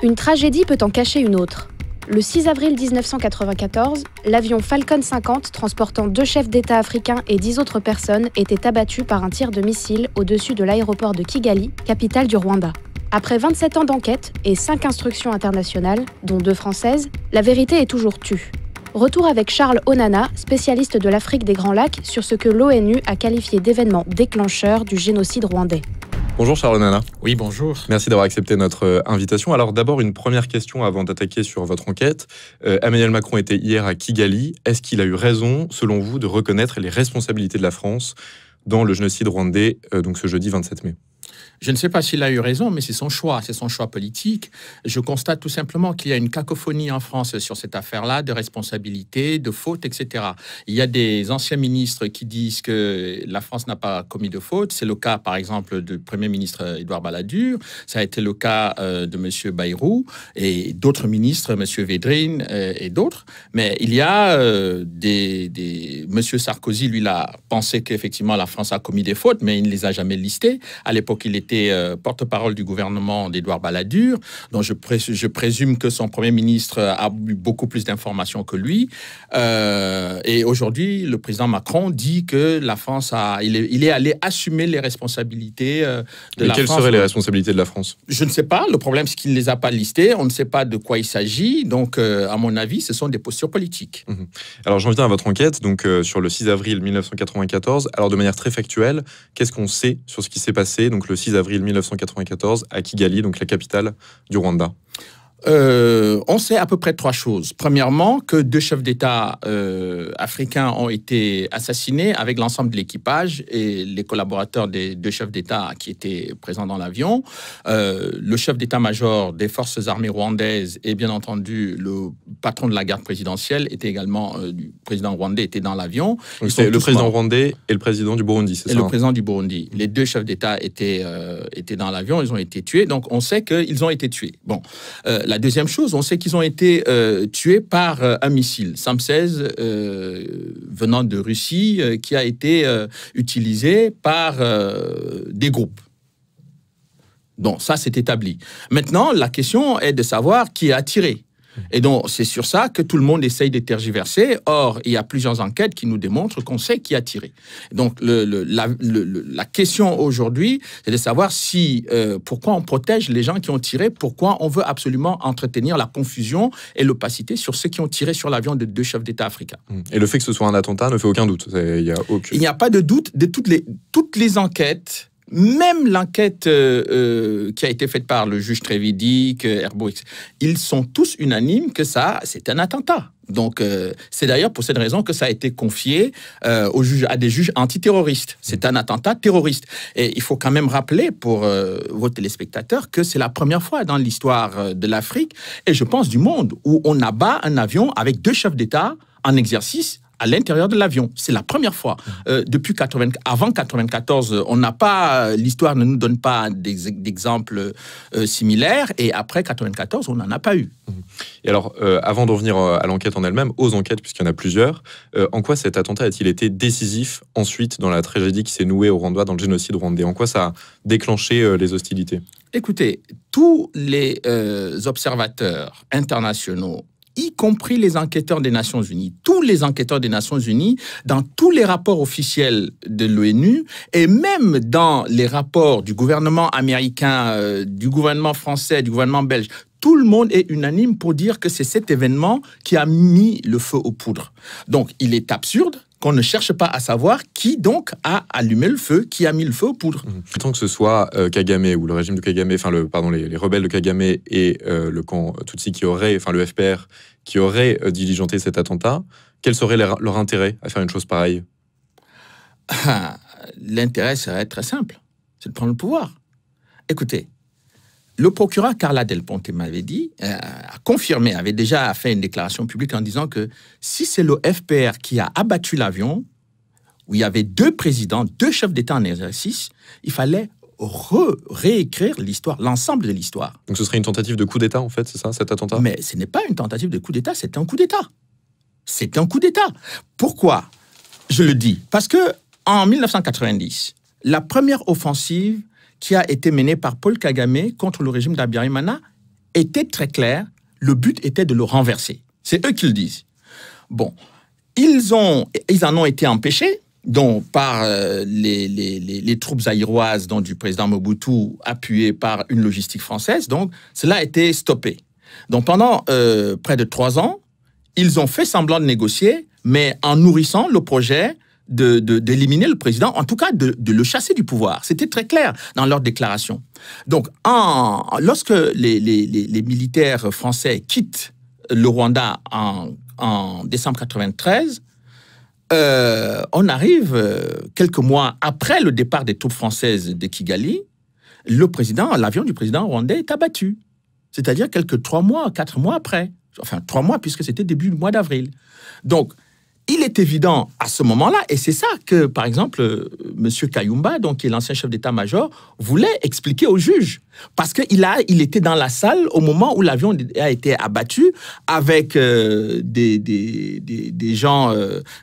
Une tragédie peut en cacher une autre. Le 6 avril 1994, l'avion Falcon 50 transportant 2 chefs d'État africains et 10 autres personnes était abattu par un tir de missile au-dessus de l'aéroport de Kigali, capitale du Rwanda. Après 27 ans d'enquête et 5 instructions internationales, dont 2 françaises, la vérité est toujours tue. Retour avec Charles Onana, spécialiste de l'Afrique des Grands Lacs, sur ce que l'ONU a qualifié d'événement déclencheur du génocide rwandais. Bonjour Charles Onana. Oui, bonjour. Merci d'avoir accepté notre invitation. Alors d'abord, une première question avant d'attaquer sur votre enquête. Emmanuel Macron était hier à Kigali. Est-ce qu'il a eu raison, selon vous, de reconnaître les responsabilités de la France dans le génocide rwandais, donc ce jeudi 27 mai ? Je ne sais pas s'il a eu raison, mais c'est son choix politique. Je constate tout simplement qu'il y a une cacophonie en France sur cette affaire-là, de responsabilité, de faute, etc. Il y a des anciens ministres qui disent que la France n'a pas commis de faute. C'est le cas, par exemple, du Premier ministre Édouard Balladur. Ça a été le cas de M. Bayrou et d'autres ministres, M. Védrine et d'autres. Mais il y a M. Sarkozy, lui, il a pensé qu'effectivement la France a commis des fautes, mais il ne les a jamais listées. À l'époque, il était porte-parole du gouvernement d'Édouard Balladur, dont je présume que son Premier ministre a eu beaucoup plus d'informations que lui. Et aujourd'hui, le président Macron dit que la France il est allé assumer les responsabilités de la France. Mais quelles seraient les responsabilités de la France ? Je ne sais pas. Le problème, c'est qu'il ne les a pas listées. On ne sait pas de quoi il s'agit. Donc, à mon avis, ce sont des postures politiques. Alors, j'en viens à votre enquête, donc sur le 6 avril 1994. Alors, de manière très factuelle, qu'est-ce qu'on sait sur ce qui s'est passé donc le 6 avril 1994 à Kigali, donc la capitale du Rwanda? On sait à peu près 3 choses. Premièrement, que 2 chefs d'État africains ont été assassinés avec l'ensemble de l'équipage et les collaborateurs des 2 chefs d'État qui étaient présents dans l'avion. Le chef d'état-major des forces armées rwandaises et bien entendu le patron de la garde présidentielle était également, du président rwandais était dans l'avion. C'est le président rwandais et le président du Burundi, c'est ça? Et le président du Burundi. Les 2 chefs d'État étaient dans l'avion, ils ont été tués. Donc on sait qu'ils ont été tués. Bon. La deuxième chose, on sait qu'ils ont été tués par un missile SAM-16 venant de Russie qui a été utilisé par des groupes. Donc ça, c'est établi. Maintenant, la question est de savoir qui a tiré. Et donc, c'est sur ça que tout le monde essaye de tergiverser. Or, il y a plusieurs enquêtes qui nous démontrent qu'on sait qui a tiré. Donc, la question aujourd'hui, c'est de savoir pourquoi on protège les gens qui ont tiré, pourquoi on veut absolument entretenir la confusion et l'opacité sur ceux qui ont tiré sur l'avion de 2 chefs d'État africains. Et le fait que ce soit un attentat ne fait aucun doute. Il n'y a pas de doute de toutes les enquêtes. Même l'enquête qui a été faite par le juge Trévidic, Herbeau, ils sont tous unanimes que c'est un attentat. Donc, c'est d'ailleurs pour cette raison que ça a été confié à des juges antiterroristes. C'est un attentat terroriste. Et il faut quand même rappeler pour vos téléspectateurs que c'est la première fois dans l'histoire de l'Afrique, et je pense du monde, où on abat un avion avec 2 chefs d'État en exercice à l'intérieur de l'avion. C'est la première fois. Avant 94, on n'a pas, l'histoire ne nous donne pas d'exemples similaires, et après 94, on n'en a pas eu. Et alors, avant d'en venir à l'enquête en elle-même, aux enquêtes, puisqu'il y en a plusieurs, en quoi cet attentat a-t-il été décisif ensuite dans la tragédie qui s'est nouée au Rwanda, dans le génocide rwandais? En quoi ça a déclenché les hostilités? Écoutez, tous les observateurs internationaux, y compris les enquêteurs des Nations Unies, tous les enquêteurs des Nations Unies, dans tous les rapports officiels de l'ONU, et même dans les rapports du gouvernement américain, du gouvernement français, du gouvernement belge, tout le monde est unanime pour dire que c'est cet événement qui a mis le feu aux poudres. Donc, il est absurde qu'on ne cherche pas à savoir qui donc a allumé le feu, qui a mis le feu aux poudres. Tant que ce soit Kagame ou le régime de Kagame, enfin les rebelles de Kagame et le camp Tutsi le FPR qui aurait diligenté cet attentat, quel serait leur intérêt à faire une chose pareille? L'intérêt serait très simple, c'est de prendre le pouvoir. Écoutez, le procureur Carla Del Ponte m'avait dit, a confirmé, avait déjà fait une déclaration publique en disant que si c'est le FPR qui a abattu l'avion, où il y avait 2 présidents, 2 chefs d'État en exercice, il fallait réécrire l'histoire, l'ensemble de l'histoire. Donc ce serait une tentative de coup d'État, en fait, c'est ça, cet attentat? Mais ce n'est pas une tentative de coup d'État, c'est un coup d'État. C'est un coup d'État. Pourquoi je le dis? Parce que en 1990, la première offensive qui a été menée par Paul Kagame contre le régime d'Abiyarimana était très clair. Le but était de le renverser. C'est eux qui le disent. Bon, ils en ont été empêchés donc, par les troupes zaïroises donc, du président Mobutu, appuyées par une logistique française. Donc, cela a été stoppé. Donc, pendant près de 3 ans, ils ont fait semblant de négocier, mais en nourrissant le projet d'éliminer le président, en tout cas de le chasser du pouvoir. C'était très clair dans leur déclaration. Donc, lorsque les militaires français quittent le Rwanda en décembre 1993, on arrive quelques mois après le départ des troupes françaises de Kigali, l'avion du président rwandais est abattu. C'est-à-dire 3 mois, 4 mois après. Enfin, 3 mois, puisque c'était début du mois d'avril. Donc, il est évident à ce moment-là, et c'est ça que, par exemple, M. Kayumba, donc, qui est l'ancien chef d'état-major, voulait expliquer aux juges. Parce qu'il était dans la salle au moment où l'avion a été abattu avec des gens,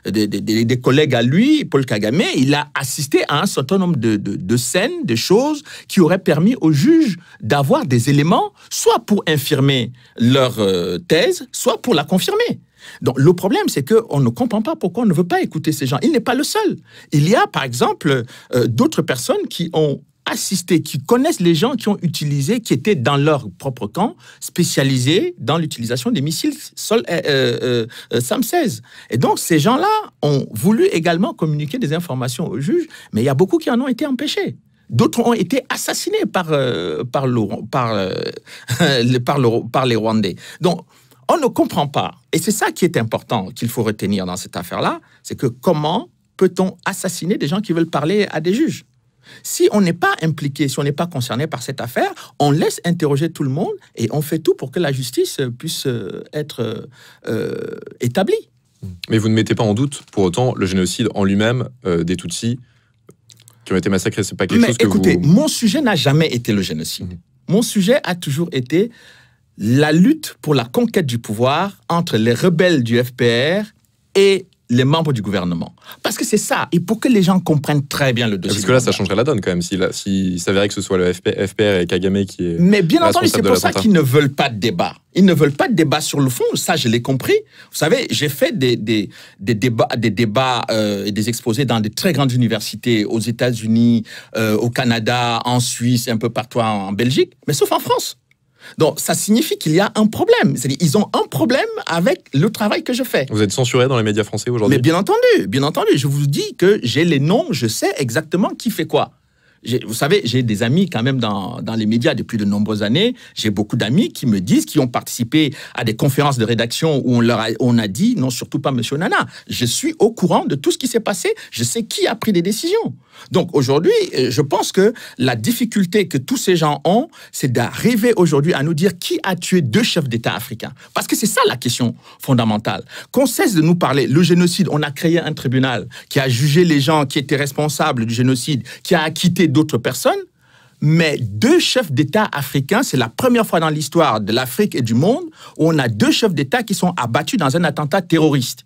des collègues à lui, Paul Kagame. Il a assisté à un certain nombre de scènes, de choses qui auraient permis aux juges d'avoir des éléments, soit pour infirmer leur thèse, soit pour la confirmer. Donc, le problème, c'est qu'on ne comprend pas pourquoi on ne veut pas écouter ces gens. Il n'est pas le seul. Il y a, par exemple, d'autres personnes qui ont assisté, qui connaissent les gens qui ont utilisé, qui étaient dans leur propre camp, spécialisés dans l'utilisation des missiles SAM-16. Et donc, ces gens-là ont voulu également communiquer des informations aux juges, mais il y a beaucoup qui en ont été empêchés. D'autres ont été assassinés par les Rwandais. Donc, on ne comprend pas. Et c'est ça qui est important, qu'il faut retenir dans cette affaire-là, c'est que comment peut-on assassiner des gens qui veulent parler à des juges? Si on n'est pas impliqué, si on n'est pas concerné par cette affaire, on laisse interroger tout le monde et on fait tout pour que la justice puisse être établie. Mais vous ne mettez pas en doute, pour autant, le génocide en lui-même des Tutsis qui ont été massacrés. C'est pas quelque chose que écoutez, mon sujet n'a jamais été le génocide. Mon sujet a toujours été la lutte pour la conquête du pouvoir entre les rebelles du FPR et les membres du gouvernement. Parce que c'est ça, et pour que les gens comprennent très bien le dossier. Parce que là, ça changerait la donne quand même, s'il s'avérait que ce soit le FPR et Kagame qui est... Mais bien entendu, c'est pour ça qu'ils ne veulent pas de débat. Ils ne veulent pas de débat sur le fond, ça je l'ai compris. Vous savez, j'ai fait des débats et des exposés dans de très grandes universités, aux États-Unis, au Canada, en Suisse, un peu partout en Belgique, mais sauf en France. Donc, ça signifie qu'il y a un problème. C'est-à-dire, ils ont un problème avec le travail que je fais. Vous êtes censuré dans les médias français aujourd'hui? Mais bien entendu. Je vous dis que j'ai les noms, je sais exactement qui fait quoi. Vous savez, j'ai des amis quand même dans les médias depuis de nombreuses années. J'ai beaucoup d'amis qui me disent, qui ont participé à des conférences de rédaction où on a dit, non, surtout pas Monsieur Nana. Je suis au courant de tout ce qui s'est passé. Je sais qui a pris des décisions. Donc aujourd'hui, je pense que la difficulté que tous ces gens ont, c'est d'arriver aujourd'hui à nous dire qui a tué 2 chefs d'État africains. Parce que c'est ça la question fondamentale. Qu'on cesse de nous parler. Le génocide, on a créé un tribunal qui a jugé les gens qui étaient responsables du génocide, qui a acquitté d'autres personnes. Mais 2 chefs d'État africains, c'est la première fois dans l'histoire de l'Afrique et du monde où on a 2 chefs d'État qui sont abattus dans un attentat terroriste.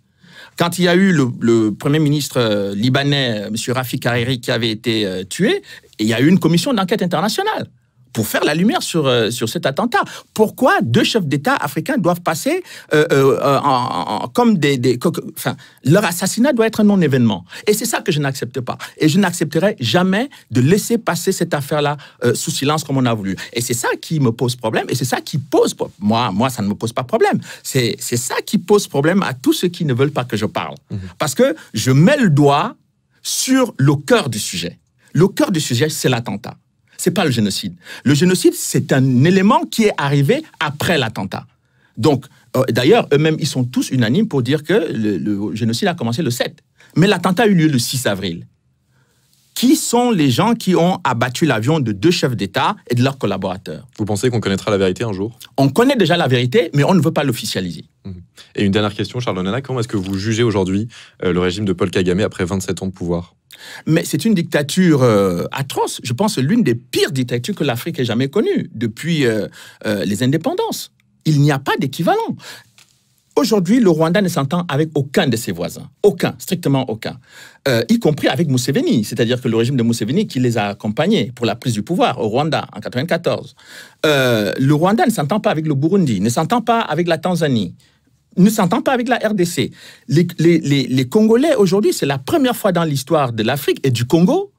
Quand il y a eu le Premier ministre libanais, M. Rafik Hariri, qui avait été tué, il y a eu une commission d'enquête internationale pour faire la lumière sur cet attentat. Pourquoi 2 chefs d'État africains doivent passer comme enfin, leur assassinat doit être un non-événement. Et c'est ça que je n'accepte pas. Et je n'accepterai jamais de laisser passer cette affaire-là sous silence comme on a voulu. Et c'est ça qui me pose problème. Et c'est ça qui pose... Moi, ça ne me pose pas problème. C'est ça qui pose problème à tous ceux qui ne veulent pas que je parle. Parce que je mets le doigt sur le cœur du sujet. Le cœur du sujet, c'est l'attentat. C'est pas le génocide. Le génocide, c'est un élément qui est arrivé après l'attentat. Donc, d'ailleurs, eux-mêmes, ils sont tous unanimes pour dire que le génocide a commencé le 7. Mais l'attentat a eu lieu le 6 avril. Qui sont les gens qui ont abattu l'avion de 2 chefs d'État et de leurs collaborateurs? Vous pensez qu'on connaîtra la vérité un jour? On connaît déjà la vérité, mais on ne veut pas l'officialiser. Et une dernière question, Charles Onana, comment est-ce que vous jugez aujourd'hui le régime de Paul Kagame après 27 ans de pouvoir? Mais c'est une dictature atroce. Je pense l'une des pires dictatures que l'Afrique ait jamais connue depuis les indépendances. Il n'y a pas d'équivalent. Aujourd'hui, le Rwanda ne s'entend avec aucun de ses voisins. Aucun, strictement aucun. Y compris avec Museveni. C'est-à-dire que le régime de Museveni qui les a accompagnés pour la prise du pouvoir au Rwanda en 1994. Le Rwanda ne s'entend pas avec le Burundi, ne s'entend pas avec la Tanzanie, ne s'entend pas avec la RDC. Les Congolais, aujourd'hui, c'est la première fois dans l'histoire de l'Afrique et du Congo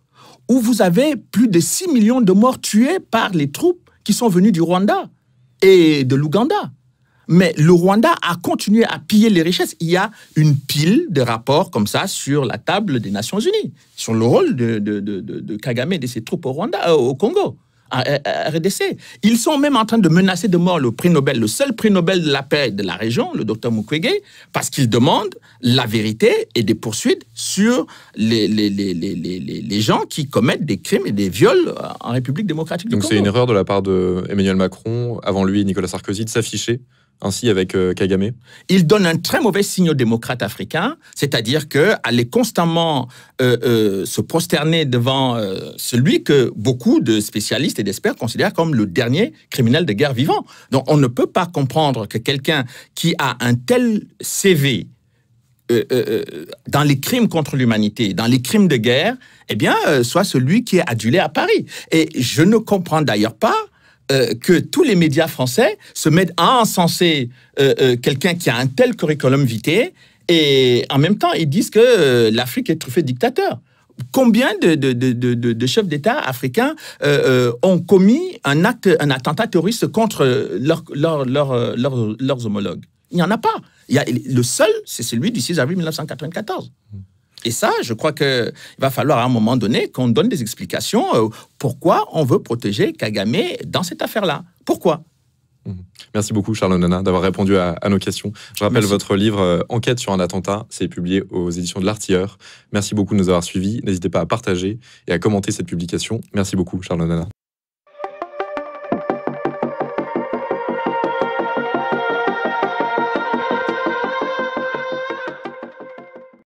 où vous avez plus de 6 millions de morts tués par les troupes qui sont venues du Rwanda et de l'Ouganda. Mais le Rwanda a continué à piller les richesses. Il y a une pile de rapports comme ça sur la table des Nations Unies, sur le rôle de Kagame et de ses troupes au Rwanda, au Congo, à RDC. Ils sont même en train de menacer de mort le prix Nobel, le seul prix Nobel de la paix de la région, le docteur Mukwege, parce qu'il demande la vérité et des poursuites sur les gens qui commettent des crimes et des viols en République démocratique du Congo. Donc c'est une erreur de la part d'Emmanuel Macron, avant lui Nicolas Sarkozy, de s'afficher ainsi avec Kagame? Il donne un très mauvais signe aux démocrates africains, c'est-à-dire qu'aller constamment se prosterner devant celui que beaucoup de spécialistes et d'experts considèrent comme le dernier criminel de guerre vivant. Donc on ne peut pas comprendre que quelqu'un qui a un tel CV dans les crimes contre l'humanité, dans les crimes de guerre, eh bien, soit celui qui est adulé à Paris. Et je ne comprends d'ailleurs pas que tous les médias français se mettent à encenser quelqu'un qui a un tel curriculum vitae et en même temps ils disent que l'Afrique est truffée de dictateurs. Combien de chefs d'État africains ont commis un attentat terroriste contre leurs homologues? Il n'y en a pas. Le seul, c'est celui du 6 avril 1994. Et ça, je crois qu'il va falloir à un moment donné qu'on donne des explications pourquoi on veut protéger Kagame dans cette affaire-là. Pourquoi? Merci beaucoup, Charles Onana, d'avoir répondu à nos questions. Je rappelle votre livre Enquête sur un attentat, c'est publié aux éditions de l'Artilleur. Merci beaucoup de nous avoir suivis. N'hésitez pas à partager et à commenter cette publication. Merci beaucoup, Charles Onana.